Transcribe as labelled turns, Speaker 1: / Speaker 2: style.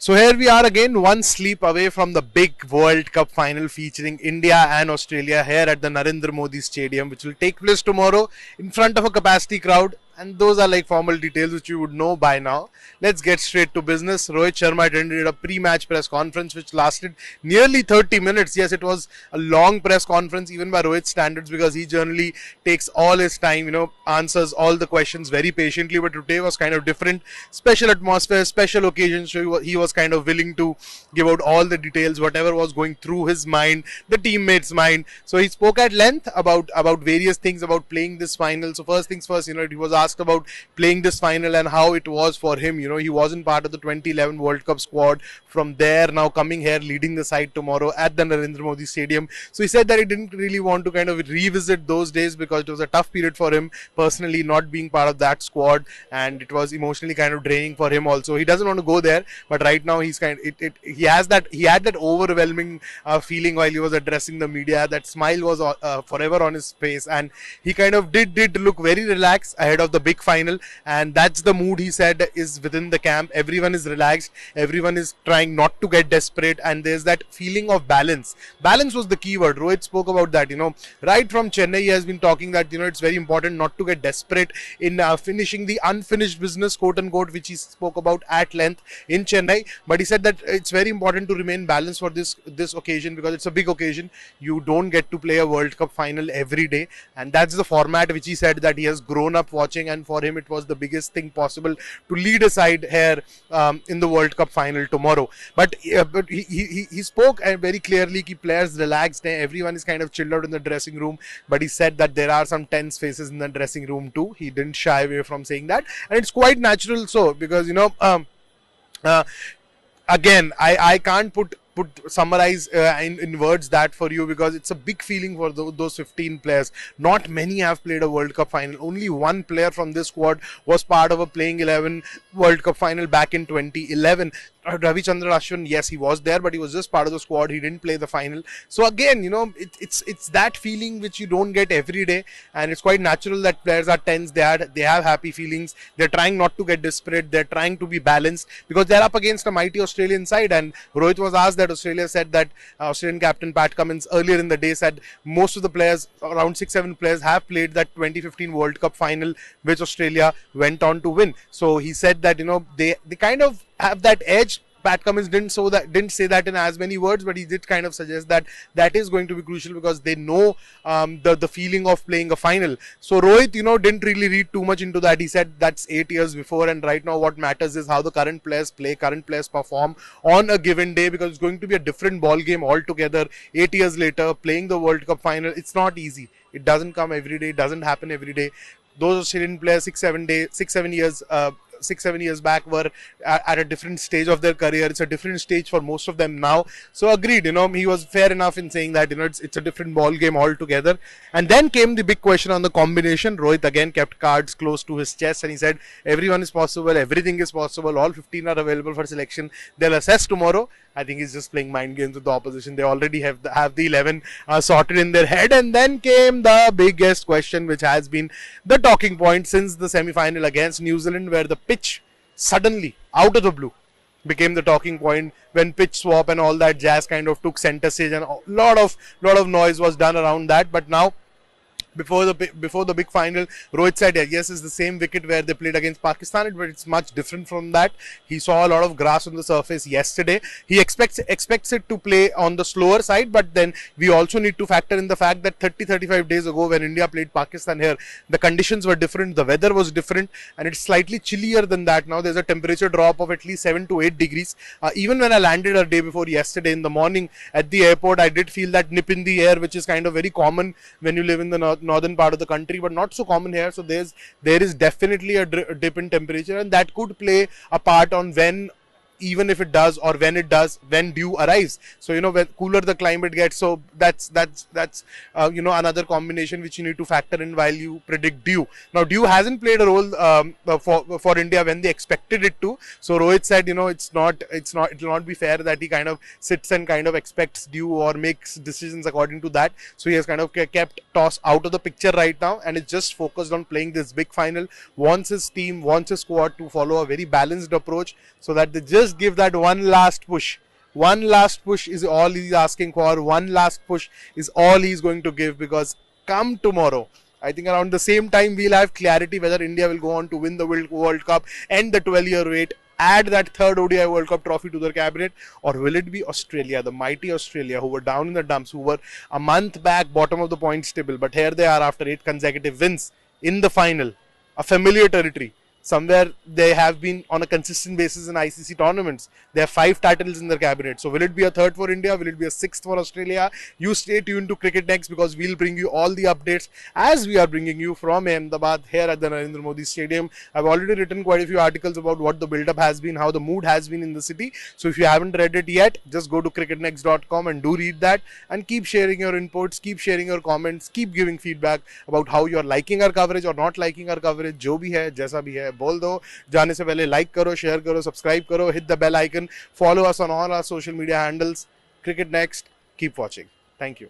Speaker 1: So here we are again, one sleep away from the big World Cup final featuring India and Australia here at the Narendra Modi Stadium, which will take place tomorrow in front of a capacity crowd. And those are like formal details which you would know by now. Let's get straight to business. Rohit Sharma attended a pre-match press conference which lasted nearly 30 minutes. Yes, it was a long press conference even by Rohit standards, because he generally takes all his time, answers all the questions very patiently. But today was kind of different. Special atmosphere, special occasion. So he was kind of willing to give out all the details, whatever was going through his mind, the teammates' mind. So he spoke at length about various things about playing this final. So first things first, he was asked about playing this final and how it was for him. He wasn't part of the 2011 World Cup squad. From there, now coming here, leading the side tomorrow at the Narendra Modi Stadium. So he said that he didn't really want to kind of revisit those days because it was a tough period for him personally, not being part of that squad, and it was emotionally kind of draining for him also. He doesn't want to go there, but right now he had that overwhelming feeling while he was addressing the media. That smile was forever on his face, and he kind of did look very relaxed ahead of the big final, and that's the mood, he said, is within the camp. Everyone is relaxed, everyone is trying not to get desperate, and there's that feeling of balance. Balance was the key word. Rohit spoke about that. Right from Chennai, he has been talking that it's very important not to get desperate in finishing the unfinished business, quote unquote, which he spoke about at length in Chennai. But he said that it's very important to remain balanced for this occasion, because it's a big occasion. You don't get to play a World Cup final every day, and that's the format which he said that he has grown up watching, and for him it was the biggest thing possible to lead a side here in the World Cup final tomorrow. But he spoke very clearly that players relaxed, everyone is kind of chilled out in the dressing room, but he said that there are some tense faces in the dressing room too. He didn't shy away from saying that, and it's quite natural, so because again, I can't summarize in words that for you, because it's a big feeling for those 15 players. Not many have played a World Cup final. Only one player from this squad was part of a playing 11 World Cup final back in 2011. Ravichandran Ashwin, yes, he was there, but he was just part of the squad. He didn't play the final. So again, it's that feeling which you don't get every day, and it's quite natural that players are tense. They have happy feelings. They're trying not to get desperate. They're trying to be balanced, because they're up against a mighty Australian side. And Rohit was asked that Australia said that Australian captain Pat Cummins earlier in the day said most of the players, around 6-7 players, have played that 2015 World Cup final, which Australia went on to win. So he said that they kind of have that edge. Pat Cummins didn't say that in as many words, but he did kind of suggest that is going to be crucial, because they know the feeling of playing a final. So Rohit, didn't really read too much into that. He said that's 8 years before, and right now what matters is how the current players play, current players perform on a given day, because it's going to be a different ball game altogether. 8 years later, playing the World Cup final, it's not easy. It doesn't come every day. It doesn't happen every day. Those Australian players 6-7 years back were at a different stage of their career. It's a different stage for most of them now. So agreed, he was fair enough in saying that it's a different ball game altogether. And then came the big question on the combination. Rohit again kept cards close to his chest, and he said everyone is possible, everything is possible, all 15 are available for selection. They'll assess tomorrow. I think he's just playing mind games with the opposition. They already have the 11 sorted in their head. And then came the biggest question, which has been the talking point since the semi-final against New Zealand, where the pitch suddenly, out of the blue, became the talking point when pitch swap and all that jazz kind of took center stage, and a lot of noise was done around that. But now, before the big final, Rohit said yes, it's the same wicket where they played against Pakistan, but it's much different from that. He saw a lot of grass on the surface yesterday. He expects it to play on the slower side, but then we also need to factor in the fact that 30-35 days ago, when India played Pakistan here, the conditions were different, the weather was different, and it's slightly chillier than that. Now there's a temperature drop of at least 7 to 8 degrees. Even when I landed a day before yesterday in the morning at the airport, I did feel that nip in the air, which is kind of very common when you live in the northern part of the country, but not so common here. So there is definitely a dip in temperature, and that could play a part on when even if it does, or when it does, when dew arrives. So when cooler the climate gets, so that's another combination which you need to factor in while you predict dew. Now dew hasn't played a role for India when they expected it to. So Rohit said it will not be fair that he kind of sits and kind of expects dew or makes decisions according to that. So he has kind of kept toss out of the picture right now, and is just focused on playing this big final. Wants his team, wants his squad to follow a very balanced approach, so that they just just give that one last push. One last push is all he's asking for. One last push is all he's going to give, because come tomorrow, I think around the same time we'll have clarity whether India will go on to win the World Cup, end the 12-year wait, add that third ODI World Cup trophy to their cabinet, or will it be Australia, the mighty Australia, who were down in the dumps, who were a month back bottom of the points table, but here they are after 8 consecutive wins in the final, a familiar territory. Somewhere they have been on a consistent basis in ICC tournaments. They have 5 titles in their cabinet. So will it be a third for India? Will it be a sixth for Australia? You stay tuned to Cricket Next, because we'll bring you all the updates as we are bringing you from Ahmedabad here at the Narendra Modi Stadium. I've already written quite a few articles about what the build-up has been, how the mood has been in the city. So if you haven't read it yet, just go to cricketnext.com and do read that, and keep sharing your inputs, keep sharing your comments, keep giving feedback about how you're liking our coverage or not liking our coverage. जो भी है, जैसा भी है, बोल दो. जाने से पहले लाइक करो, शेयर करो, सब्सक्राइब करो, hit the bell icon, follow us on all our social media handles. Cricket Next, keep watching. Thank you.